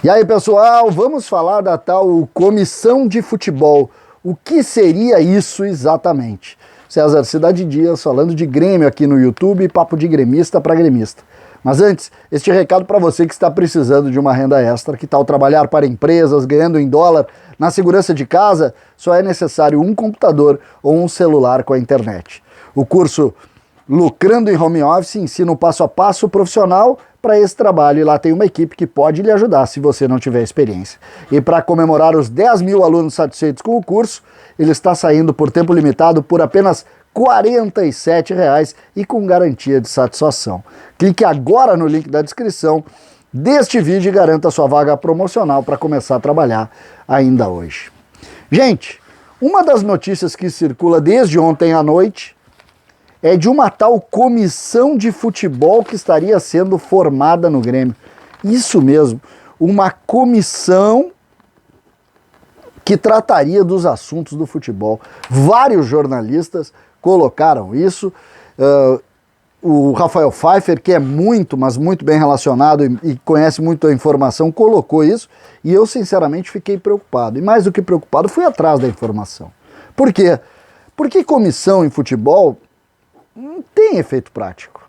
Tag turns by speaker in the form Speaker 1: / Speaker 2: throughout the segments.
Speaker 1: E aí, pessoal, vamos falar da tal comissão de futebol. O que seria isso exatamente? César Cidade Dias falando de Grêmio aqui no YouTube, papo de gremista para gremista. Mas antes, este recado para você que está precisando de uma renda extra, que tal trabalhar para empresas, ganhando em dólar, na segurança de casa, só é necessário um computador ou um celular com a internet. O curso Lucrando em Home Office ensina o passo a passo profissional para esse trabalho, e lá tem uma equipe que pode lhe ajudar se você não tiver experiência. E para comemorar os 10 mil alunos satisfeitos com o curso, ele está saindo por tempo limitado por apenas R$ 47,00 e com garantia de satisfação. Clique agora no link da descrição deste vídeo e garanta sua vaga promocional para começar a trabalhar ainda hoje. Gente, uma das notícias que circula desde ontem à noite é de uma tal comissão de futebol que estaria sendo formada no Grêmio. Isso mesmo, uma comissão que trataria dos assuntos do futebol. Vários jornalistas colocaram isso. O Rafael Pfeiffer, que é muito, mas muito bem relacionado e conhece muito a informação, colocou isso, e eu sinceramente fiquei preocupado. E mais do que preocupado, fui atrás da informação. Por quê? Porque comissão em futebol não tem efeito prático.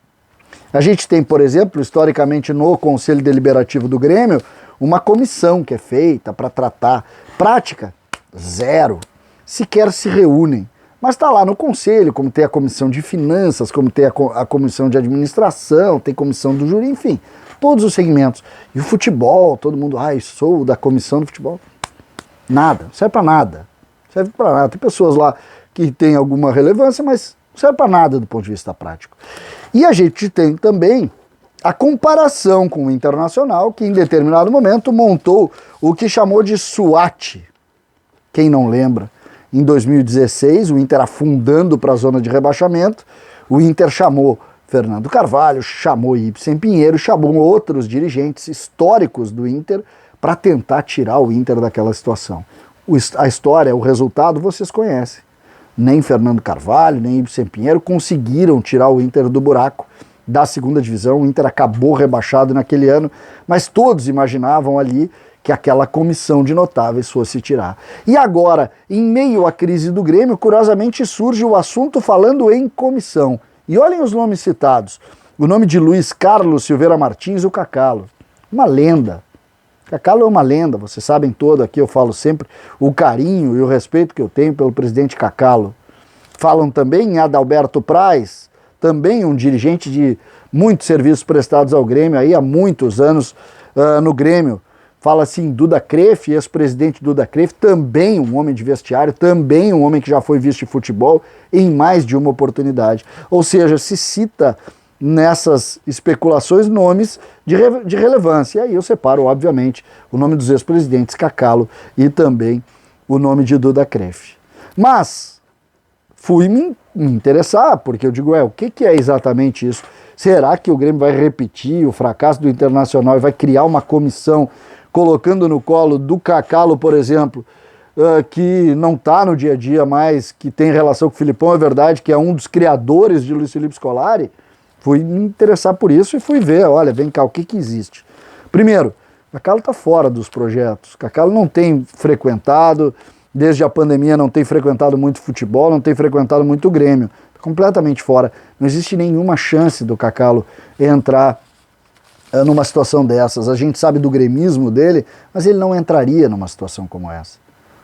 Speaker 1: A gente tem, por exemplo, historicamente no Conselho Deliberativo do Grêmio, uma comissão que é feita para tratar. Prática, zero. Sequer se reúnem. Mas está lá no Conselho, como tem a Comissão de Finanças, como tem a Comissão de Administração, tem Comissão do Júri, enfim, todos os segmentos. E o futebol, todo mundo, sou da Comissão do Futebol. Nada, não serve para nada. Serve para nada. Tem pessoas lá que têm alguma relevância, mas não serve para nada do ponto de vista prático. E a gente tem também a comparação com o Internacional, que em determinado momento montou o que chamou de SWAT. Quem não lembra? Em 2016, o Inter afundando para a zona de rebaixamento, o Inter chamou Fernando Carvalho, chamou Ibsen Pinheiro, chamou outros dirigentes históricos do Inter para tentar tirar o Inter daquela situação. A história, o resultado, vocês conhecem. Nem Fernando Carvalho, nem Ibsen Pinheiro conseguiram tirar o Inter do buraco da segunda divisão. O Inter acabou rebaixado naquele ano, mas todos imaginavam ali que aquela comissão de notáveis fosse tirar. E agora, em meio à crise do Grêmio, curiosamente surge o assunto falando em comissão. E olhem os nomes citados. O nome de Luiz Carlos Silveira Martins, o Cacalo. Uma lenda. Cacalo é uma lenda, vocês sabem todo aqui, eu falo sempre o carinho e o respeito que eu tenho pelo presidente Cacalo. Falam também em Adalberto Praz, também um dirigente de muitos serviços prestados ao Grêmio aí há muitos anos no Grêmio. Fala-se em Duda Kreff, ex-presidente Duda Kreff, também um homem de vestiário, também um homem que já foi vice de futebol em mais de uma oportunidade. Ou seja, se cita nessas especulações nomes de relevância. E aí eu separo, obviamente, o nome dos ex-presidentes Cacalo e também o nome de Duda Kreff. Mas fui me interessar, porque eu digo, o que é exatamente isso? Será que o Grêmio vai repetir o fracasso do Internacional e vai criar uma comissão colocando no colo do Cacalo, por exemplo, que não está no dia a dia mais, que tem relação com o Filipão, é verdade, que é um dos criadores de Luiz Felipe Scolari? Fui me interessar por isso e fui ver, olha, vem cá, o que existe. Primeiro, Cacalo está fora dos projetos. Cacalo não tem frequentado, desde a pandemia não tem frequentado muito futebol, não tem frequentado muito o Grêmio. Está completamente fora. Não existe nenhuma chance do Cacalo entrar numa situação dessas. A gente sabe do gremismo dele, mas ele não entraria numa situação como essa.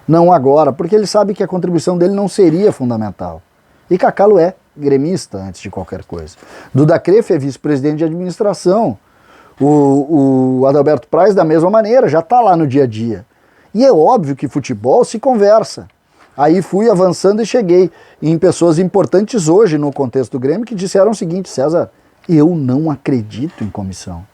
Speaker 1: Não agora, porque ele sabe que a contribuição dele não seria fundamental. E Cacalo é gremista antes de qualquer coisa. Duda Kreff é vice-presidente de administração. O Adalberto Praz da mesma maneira, já está lá no dia a dia. E é óbvio que futebol se conversa. Aí fui avançando e cheguei em pessoas importantes hoje no contexto do Grêmio que disseram o seguinte: César, eu não acredito em comissão.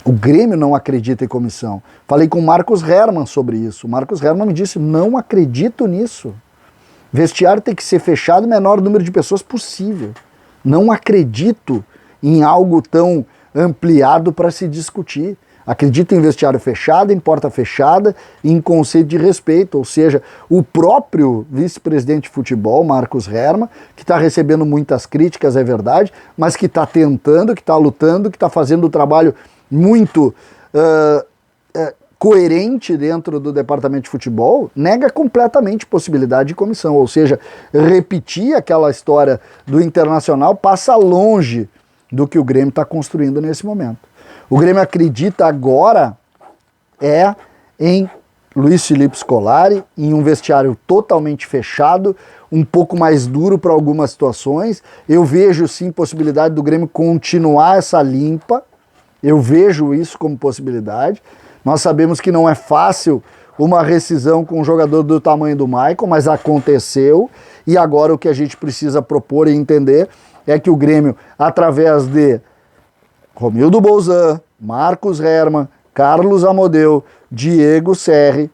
Speaker 1: O Grêmio não acredita em comissão. Falei com o Marcos Hermann sobre isso. O Marcos Hermann me disse, não acredito nisso. Vestiário tem que ser fechado o menor número de pessoas possível. Não acredito em algo tão ampliado para se discutir. Acredito em vestiário fechado, em porta fechada, em conceito de respeito. Ou seja, o próprio vice-presidente de futebol, Marcos Hermann, que está recebendo muitas críticas, é verdade, mas que está tentando, que está lutando, que está fazendo o trabalho muito coerente dentro do departamento de futebol, nega completamente possibilidade de comissão, ou seja, repetir aquela história do Internacional passa longe do que o Grêmio está construindo nesse momento. O Grêmio acredita agora em Luiz Felipe Scolari, em um vestiário totalmente fechado, um pouco mais duro para algumas situações. Eu vejo sim possibilidade do Grêmio continuar essa limpa, eu vejo isso como possibilidade. Nós sabemos que não é fácil uma rescisão com um jogador do tamanho do Maicon, mas aconteceu, e agora o que a gente precisa propor e entender é que o Grêmio, através de Romildo Bolzan, Marcos Herman, Carlos Amodeu, Diego Serri,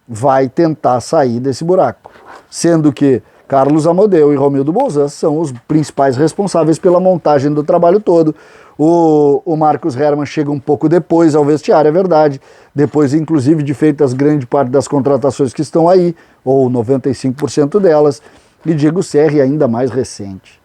Speaker 1: vai tentar sair desse buraco. Sendo que Carlos Amodeu e Romildo Bolzan são os principais responsáveis pela montagem do trabalho todo. O Marcos Herman chega um pouco depois ao vestiário, é verdade, depois inclusive de feitas grande parte das contratações que estão aí, ou 95% delas, e Diego Serri ainda mais recente.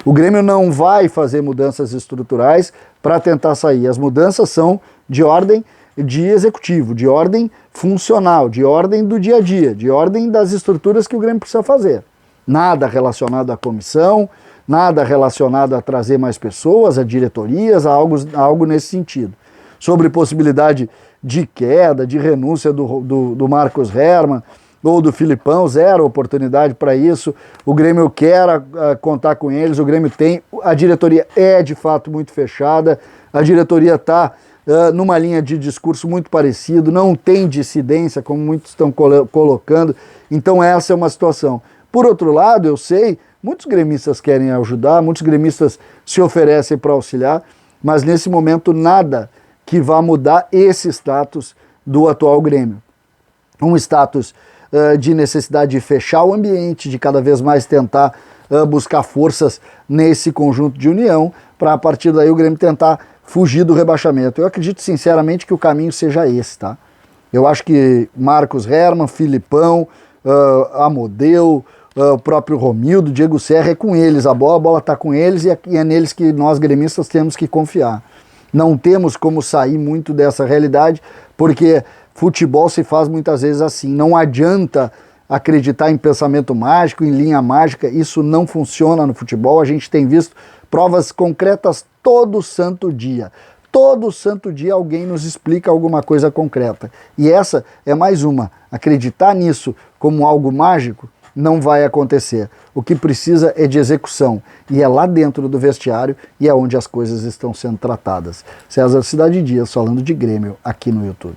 Speaker 1: O Grêmio não vai fazer mudanças estruturais para tentar sair, as mudanças são de ordem de executivo, de ordem funcional, de ordem do dia a dia, de ordem das estruturas que o Grêmio precisa fazer. Nada relacionado à comissão, nada relacionado a trazer mais pessoas, a diretorias, algo nesse sentido. Sobre possibilidade de queda, de renúncia do Marcos Herman ou do Filipão, zero oportunidade para isso. O Grêmio quer contar com eles, o Grêmio tem, a diretoria é de fato muito fechada, a diretoria está numa linha de discurso muito parecido, não tem dissidência, como muitos estão colocando, então essa é uma situação. Por outro lado, eu sei, muitos gremistas querem ajudar, muitos gremistas se oferecem para auxiliar, mas nesse momento nada que vá mudar esse status do atual Grêmio. Um status de necessidade de fechar o ambiente, de cada vez mais tentar buscar forças nesse conjunto de união, para a partir daí o Grêmio tentar fugir do rebaixamento. Eu acredito sinceramente que o caminho seja esse, tá? Eu acho que Marcos Herman, Filipão, Amodeu, o próprio Romildo, Diego Serra, é com eles, a bola está com eles e é neles que nós gremistas temos que confiar. Não temos como sair muito dessa realidade, porque futebol se faz muitas vezes assim, não adianta acreditar em pensamento mágico, em linha mágica, isso não funciona no futebol, a gente tem visto provas concretas todo santo dia. Todo santo dia alguém nos explica alguma coisa concreta. E essa é mais uma. Acreditar nisso como algo mágico não vai acontecer. O que precisa é de execução. E é lá dentro do vestiário e é onde as coisas estão sendo tratadas. César Cidade Dias falando de Grêmio aqui no YouTube.